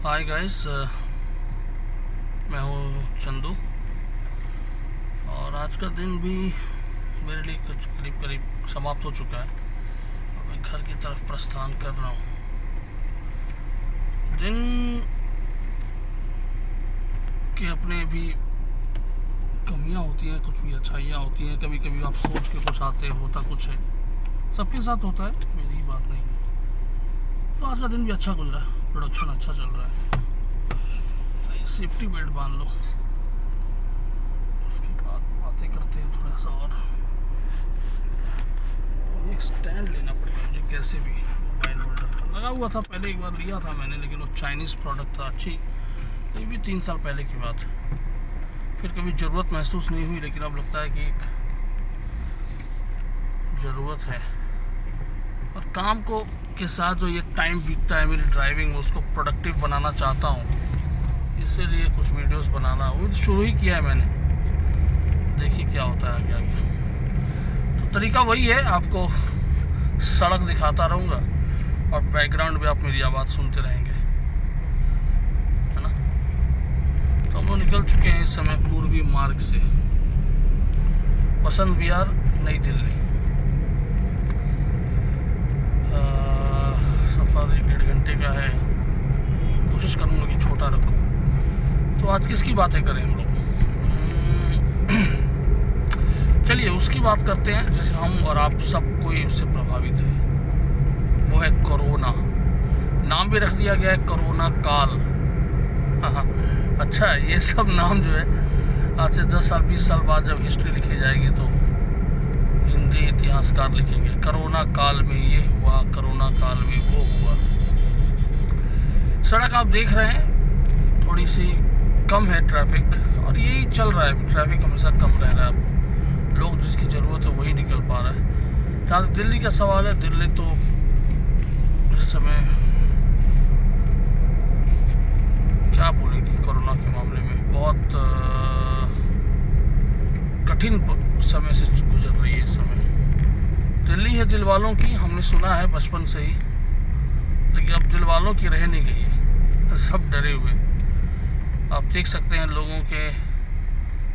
Hi guys, मैं हूँ चंदू और आज का दिन भी मेरे लिए कुछ करीब करीब समाप्त हो चुका है और मैं घर की तरफ प्रस्थान कर रहा हूँ। दिन के अपने भी कमियाँ होती हैं, कुछ भी अच्छाइयाँ होती हैं। कभी कभी आप सोच के कुछ आते होता कुछ है, सबके साथ होता है, मेरी ही बात नहीं है। तो आज का दिन भी अच्छा गुजरा, प्रोडक्शन अच्छा चल रहा है। सेफ्टी बेल्ट बांध लो, उसके बाद बातें करते हैं थोड़ा सा। और एक स्टैंड लेना पड़ेगा मुझे कैसे भी। मोबाइल होल्डर लगा हुआ था, पहले एक बार लिया था मैंने, लेकिन वो चाइनीज़ प्रोडक्ट था, अच्छी, ये भी 3 साल पहले की बात। फिर कभी ज़रूरत महसूस नहीं हुई, लेकिन अब लगता है कि एक ज़रूरत है। और काम को के साथ जो ये टाइम बीतता है मेरी ड्राइविंग, उसको प्रोडक्टिव बनाना चाहता हूँ, इसीलिए कुछ वीडियोस बनाना वो शुरू ही किया है मैंने। देखिए क्या होता है आगे आगे। तो तरीका वही है, आपको सड़क दिखाता रहूँगा और बैकग्राउंड में आप मेरी आवाज़ सुनते रहेंगे, है ना। तो हम लोग निकल चुके हैं इस समय पूर्वी मार्ग से, वसंत विहार, नई दिल्ली। सफ़र 1.5 घंटे का है, कोशिश करूँगा कि छोटा रखूँ। तो आज किसकी बातें करें हम लोग? चलिए उसकी बात करते हैं जिसे हम और आप सब कोई उससे प्रभावित है, वो है कोरोना। नाम भी रख दिया गया है कोरोना काल। अच्छा, ये सब नाम जो है आज से 10 साल 20 साल बाद जब हिस्ट्री लिखी जाएगी तो हिंदी इतिहासकार लिखेंगे कोरोना काल में ये हुआ, कोरोना काल में वो हुआ। सड़क आप देख रहे हैं थोड़ी सी कम है ट्रैफिक, और यही चल रहा है, ट्रैफिक हमेशा कम रह रहा है। लोग जिसकी ज़रूरत है वही निकल पा रहा है। जहाँ तक दिल्ली का सवाल है, दिल्ली तो इस समय क्या बोलेंगे, कोरोना के मामले में बहुत कठिन समय से गुजर रही है इस समय। दिल्ली है दिल वालों की, हमने सुना है बचपन से ही, लेकिन अब दिल वालों की रह नहीं गई है, सब डरे हुए। आप देख सकते हैं लोगों के,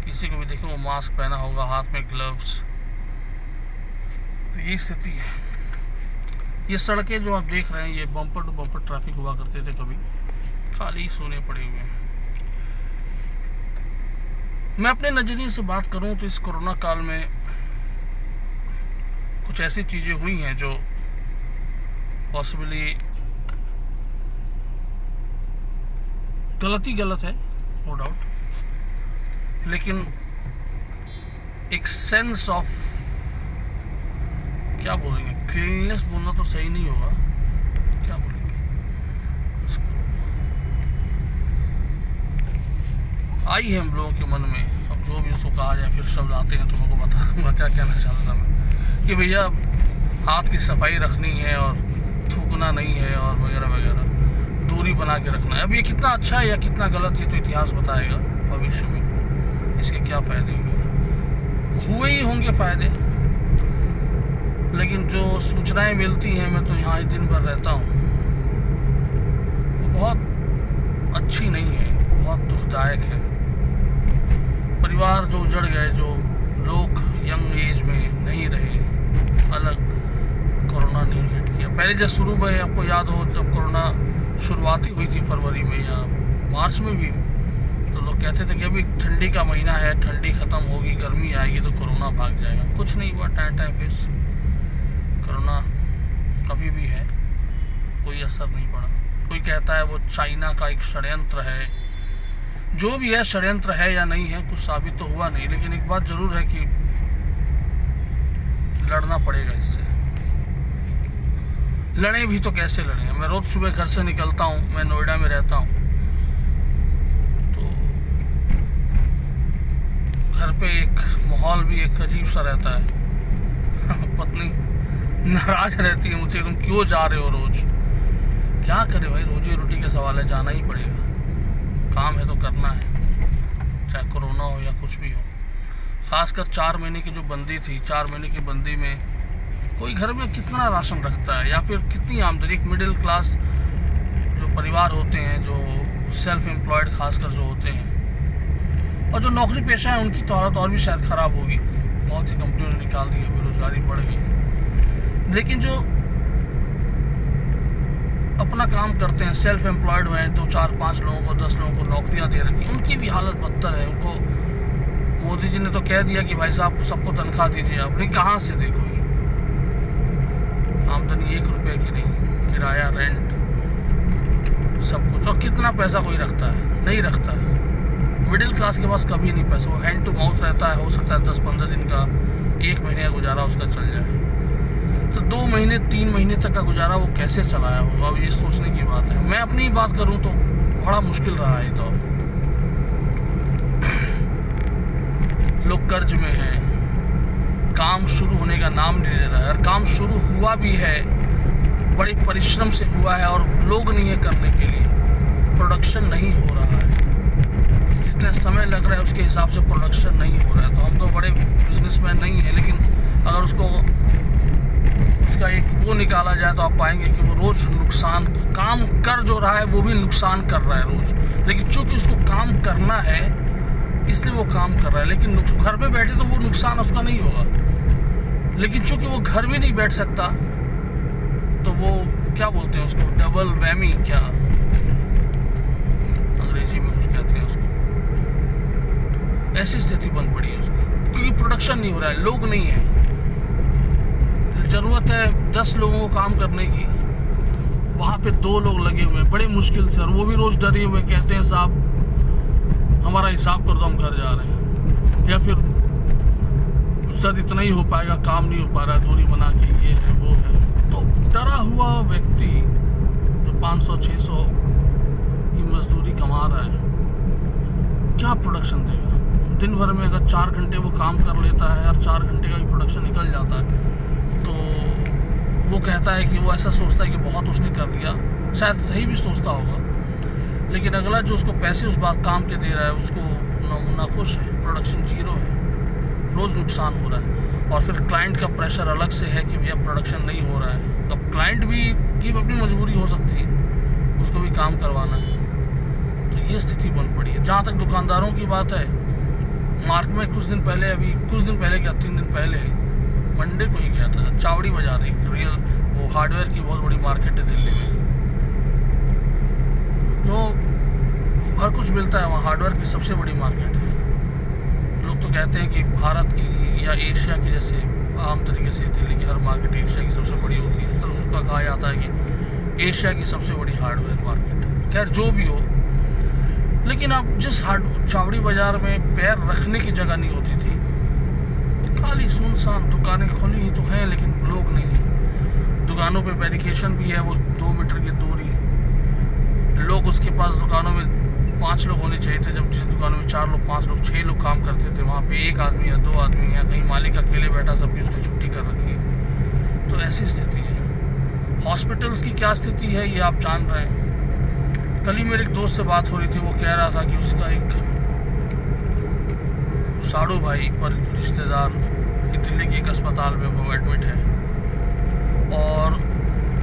किसी को भी देखें वो मास्क पहना होगा, हाथ में ग्लव्स। तो यही स्थिति है। ये सड़कें जो आप देख रहे हैं, ये बम्पर टू बम्पर ट्रैफिक हुआ करते थे, कभी खाली सोने पड़े हुए हैं। मैं अपने नज़रिए से बात करूं तो इस कोरोना काल में कुछ ऐसी चीज़ें हुई हैं जो पॉसिबली गलत है, नो डाउट, लेकिन एक सेंस ऑफ, क्या बोलेंगे, क्लीननेस बोलना तो सही नहीं होगा, क्या बोलेंगे, आई है हम लोगों के मन में। अब जो भी उसको कहा जाए, फिर शब्द आते हैं तो मैं को बता दूंगा क्या कहना चाहता था मैं, कि भैया हाथ की सफाई रखनी है और थूकना नहीं है और वगैरह वगैरह, दूरी बना के रखना है। अब ये कितना अच्छा है या कितना गलत है तो इतिहास बताएगा भविष्य में इसके क्या फ़ायदे हुए ही होंगे फ़ायदे। लेकिन जो सूचनाएं मिलती हैं, मैं तो यहाँ ही दिन भर रहता हूँ, वो बहुत अच्छी नहीं है, बहुत दुखदायक है। परिवार जो उजड़ गए, जो लोग यंग एज में नहीं रहे, अलग, कोरोना नहीं हिट किया। पहले जब शुरू में, आपको याद हो, जब कोरोना शुरुआती हुई थी फरवरी में या मार्च में भी, तो लोग कहते थे कि अभी ठंडी का महीना है, ठंडी ख़त्म होगी, गर्मी आएगी तो कोरोना भाग जाएगा। कुछ नहीं हुआ, टाइम फिक्स, कोरोना कभी भी है, कोई असर नहीं पड़ा। कोई कहता है वो चाइना का एक षड्यंत्र है, जो भी है, षड्यंत्र है या नहीं है, कुछ साबित तो हुआ नहीं। लेकिन एक बात ज़रूर है कि लड़ना पड़ेगा इससे। लड़े भी तो कैसे लड़ें? मैं रोज़ सुबह घर से निकलता हूँ, मैं नोएडा में रहता हूँ, तो घर पे एक माहौल भी एक अजीब सा रहता है। पत्नी नाराज रहती है मुझसे, तुम क्यों जा रहे हो रोज़? क्या करे भाई, रोजी रोटी का सवाल है, जाना ही पड़ेगा, काम है तो करना है, चाहे कोरोना हो या कुछ भी हो। खासकर 4 महीने की जो बंदी थी, 4 महीने की बंदी में कोई घर में कितना राशन रखता है, या फिर कितनी आमदनी, एक मिडिल क्लास जो परिवार होते हैं, जो सेल्फ एम्प्लॉयड खासकर जो होते हैं, और जो नौकरी पेशा है उनकी तो हालत और भी शायद ख़राब होगी। बहुत सी कंपनियों ने निकाल दी है, बेरोजगारी बढ़ गई। लेकिन जो अपना काम करते हैं, सेल्फ एम्प्लॉयड हुए हैं, 2 4 5 लोगों को 10 लोगों को नौकरियां दे रखी, उनकी भी हालत बदतर है। उनको मोदी जी ने तो कह दिया कि भाई साहब सबको तनख्वाह दीजिए, अपनी कहाँ से देखो, आमदनी 1 रुपये की नहीं, किराया, रेंट, सब कुछ। और कितना पैसा कोई रखता है? नहीं रखता है। मिडिल क्लास के पास कभी नहीं पैसा, वो हैंड टू माउथ रहता है। हो सकता है 10-15 दिन का, 1 महीने का गुजारा उसका चल जाए, तो 2 महीने 3 महीने तक का गुजारा वो कैसे चलाया होगा, अब ये सोचने की बात है। मैं अपनी बात करूं तो बड़ा मुश्किल रहा है। तो लोग कर्ज में हैं, काम शुरू होने का नाम नहीं ले रहा है, और काम शुरू हुआ भी है बड़े परिश्रम से हुआ है, और लोग नहीं है करने के लिए, प्रोडक्शन नहीं हो रहा है। जितना समय लग रहा है उसके हिसाब से प्रोडक्शन नहीं हो रहा है। तो हम तो बड़े बिजनेसमैन नहीं हैं, लेकिन अगर उसको इसका एक वो निकाला जाए तो आप पाएंगे कि वो रोज़ नुकसान, काम कर जो रहा है वो भी नुकसान कर रहा है रोज़। लेकिन चूंकि उसको काम करना है इसलिए वो काम कर रहा है, लेकिन घर पे बैठे तो वो नुकसान उसका नहीं होगा। लेकिन चूंकि वो घर भी नहीं बैठ सकता तो वो क्या बोलते हैं उसको, डबल वैमी, क्या अंग्रेजी में कुछ कहते हैं उसको, ऐसी स्थिति बन पड़ी है उसकी, क्योंकि प्रोडक्शन नहीं हो रहा है, लोग नहीं है। ज़रूरत है 10 लोगों को काम करने की, वहाँ पे 2 लोग लगे हुए हैं बड़े मुश्किल से, और वो भी रोज़ डरे हुए कहते हैं साहब हमारा हिसाब कर दो, हम घर जा रहे हैं, या फिर सर इतना ही हो पाएगा, काम नहीं हो पा रहा है, दूरी बना के ये है वो है। तो डरा हुआ व्यक्ति जो 500-600 की मजदूरी कमा रहा है, क्या प्रोडक्शन देगा? दिन भर में अगर 4 घंटे वो काम कर लेता है और 4 घंटे का भी प्रोडक्शन निकल जाता है, तो वो कहता है कि वो ऐसा सोचता है कि बहुत उसने कर लिया, शायद सही भी सोचता होगा। लेकिन अगला जो उसको पैसे उस बात काम के दे रहा है उसको ना खुश है, प्रोडक्शन 0 है, रोज़ नुकसान हो रहा है। और फिर क्लाइंट का प्रेशर अलग से है कि भैया प्रोडक्शन नहीं हो रहा है। अब क्लाइंट भी की अपनी मजबूरी हो सकती है, उसको भी काम करवाना है। तो ये स्थिति बन पड़ी है। जहाँ तक दुकानदारों की बात है, मार्क में कुछ दिन पहले क्या 3 दिन पहले मंडे को ही गया था, चावड़ी बाजार, एक रियल वो हार्डवेयर की बहुत बड़ी मार्केट है दिल्ली में, जो हर कुछ मिलता है वहाँ, हार्डवेयर की सबसे बड़ी मार्केट है। लोग तो कहते हैं कि भारत की या एशिया की, जैसे आम तरीके से दिल्ली की हर मार्केट एशिया की सबसे बड़ी होती है, इस तरह से उसका कहा जाता है कि एशिया की सबसे बड़ी हार्डवेयर मार्केट है। खैर जो भी हो, लेकिन अब जिस चावड़ी बाजार में पैर रखने की जगह नहीं होती थी, खाली सुनसान, दुकानें खुली ही तो हैं लेकिन लोग नहीं हैं। दुकानों पे बैरिकेशन भी है, वो 2 मीटर की दूरी, लोग उसके पास दुकानों में 5 लोग होने चाहिए थे, जब जिस दुकानों में 4 लोग 5 लोग 6 लोग काम करते थे, वहाँ पे 1 आदमी या 2 आदमी, या कहीं मालिक अकेले बैठा, सबकी उसने छुट्टी कर रखी है। तो ऐसी स्थिति है। हॉस्पिटल्स की क्या स्थिति है ये आप जान रहे हैं। कल ही मेरे एक दोस्त से बात हो रही थी, वो कह रहा था कि उसका एक साड़ू भाई पर रिश्तेदार दिल्ली के एक अस्पताल में वो एडमिट है, और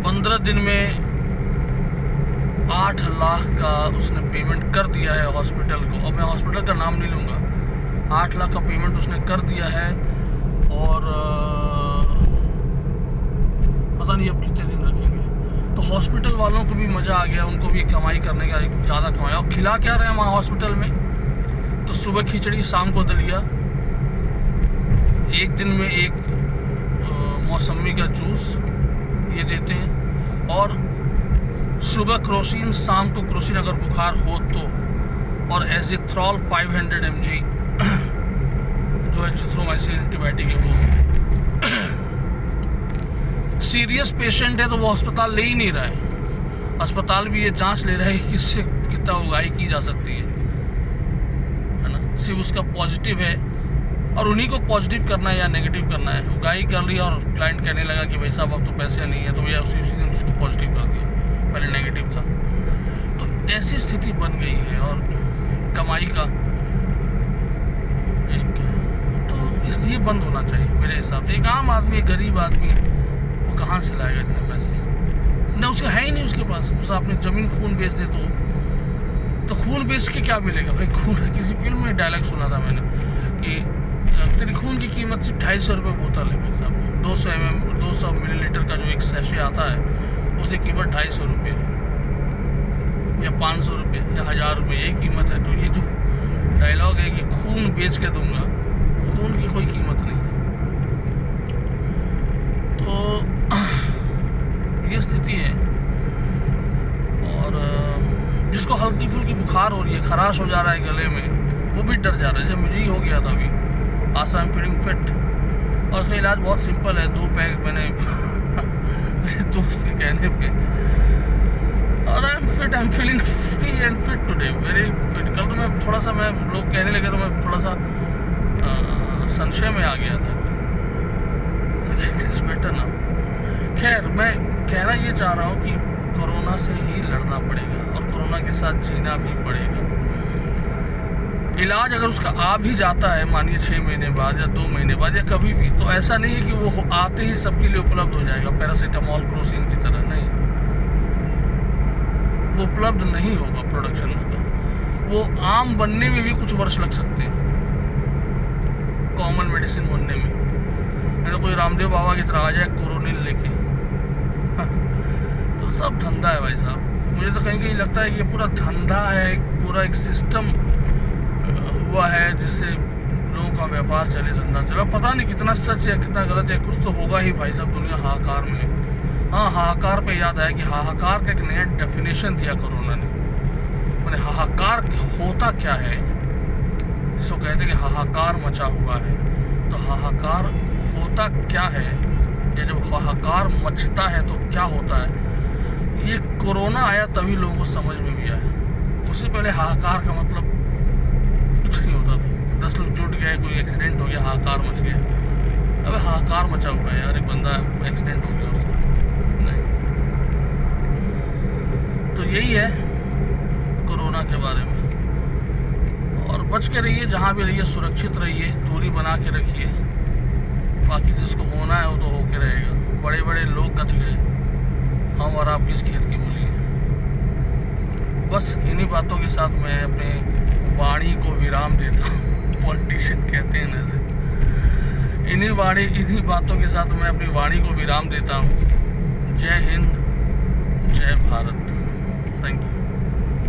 15 दिन में 8 लाख का उसने पेमेंट कर दिया है हॉस्पिटल को। अब मैं हॉस्पिटल का नाम नहीं लूँगा, 8 लाख का पेमेंट उसने कर दिया है, और पता नहीं अब कितने दिन रखेंगे। तो हॉस्पिटल वालों को भी मज़ा आ गया, उनको भी कमाई करने का ज़्यादा कमाई। और खिला क्या रहे हैं वहाँ हॉस्पिटल में, तो सुबह खिचड़ी, शाम को दलिया, एक दिन में एक मौसमी का जूस ये देते हैं, और सुबह क्रोसिन, शाम को क्रोसिन अगर बुखार हो तो, और एजिथ्रॉल 500 mg जो एजिथ्रोमाइसिन एंटीबायोटिक है वो। सीरियस पेशेंट है तो वो अस्पताल ले ही नहीं रहा है। अस्पताल भी ये जांच ले रहा है कि किससे कितना उगाही की जा सकती है ना। सिर्फ उसका पॉजिटिव है और उन्हीं को पॉजिटिव करना है या नेगेटिव करना है। उगाही कर लिया और क्लाइंट कहने लगा कि भाई साहब अब तो पैसे नहीं है, तो भैया उसी दिन उसको पॉजिटिव कर दिया, पहले नेगेटिव था। तो ऐसी स्थिति बन गई है और कमाई का एक, तो इसलिए बंद होना चाहिए मेरे हिसाब से। एक आम आदमी, एक गरीब आदमी, वो कहाँ से लाएगा इतने पैसे? ना उसका है ही नहीं उसके पास। उसका अपनी ज़मीन खून बेच दे तो खून बेच के क्या मिलेगा भाई? खून, किसी फिल्म में डायलॉग सुना था मैंने कि तेरी खून की कीमत सिर्फ 250 रुपये बोतल है भाई साहब। 200 मिलीलीटर का जो एक सैशे आता है उसकी कीमत 250 रुपये या 500 रुपये या 1000 रुपये, यही कीमत है। तो ये जो डायलॉग है कि खून बेच के दूंगा, खून की कोई कीमत नहीं है। तो ये स्थिति है। और जिसको हल्की फुल्की बुखार हो रही है, खराश हो जा रहा है गले में, वो भी डर जा रहा है। जैसे मुझे ही हो गया था अभी, आज आई एम फीलिंग फिट, और उसका इलाज बहुत सिंपल है। 2 पैक मैंने मेरे दोस्त के कहने पे, और I am fit, I am feeling free and fit today, very fit. कल तो मैं थोड़ा सा, मैं लोग कहने लगे तो मैं थोड़ा सा संशय में आ गया था, इट्स बेटर ना। खैर, मैं कहना ये चाह रहा हूँ कि कोरोना से ही लड़ना पड़ेगा और कोरोना के साथ जीना भी पड़ेगा। इलाज अगर उसका आ भी जाता है, मानिए 6 महीने बाद या 2 महीने बाद या कभी भी, तो ऐसा नहीं है कि वो आते ही सबके लिए उपलब्ध हो जाएगा, पैरासीटामोल, क्रोसिन की तरह। नहीं, वो उपलब्ध नहीं होगा प्रोडक्शन उसका। वो आम बनने में भी कुछ वर्ष लग सकते हैं, कॉमन मेडिसिन बनने में। मैंने कोई रामदेव बाबा की तरह आ जाए कोरोनिल लेके, तो सब धंधा है भाई साहब। मुझे तो कहीं लगता है कि ये पूरा धंधा है, पूरा एक सिस्टम हुआ है जिससे लोगों का व्यापार चले, धंधा चले। पता नहीं कितना सच है कितना गलत है, कुछ तो होगा ही भाई साहब। दुनिया हाहाकार में। हाँ, हाहाकार पे याद आया कि हाहाकार का एक नया डेफिनेशन दिया कोरोना ने। मैंने हाहाकार होता क्या है, जिसको कहते हैं कि हाहाकार मचा हुआ है, तो हाहाकार होता क्या है, या जब हाहाकार मचता है तो क्या होता है, ये कोरोना आया तभी लोगों को समझ में भी आया। उससे पहले हाहाकार का मतलब कुछ नहीं होता था। 10 लोग जुट गए, कोई एक्सीडेंट हो गया, हाहाकार मच गया। अब हाहाकार मचा हुआ है यार, एक बंदा एक्सीडेंट हो गया उसका, नहीं। तो यही है कोरोना के बारे में। और बच के रहिए, जहाँ भी रहिए सुरक्षित रहिए, दूरी बना के रखिए। बाकी जिसको होना है वो तो होके रहेगा। बड़े बड़े लोग गत गए, हम और आप किस खेत की मूली है। बस इन्हीं बातों के साथ मैं अपने वाणी को विराम देता हूँ। पॉलिटिशियन कहते हैं ना ऐसे। इन्हीं बातों के साथ मैं अपनी वाणी को विराम देता हूँ। जय हिंद, जय भारत। Thank you.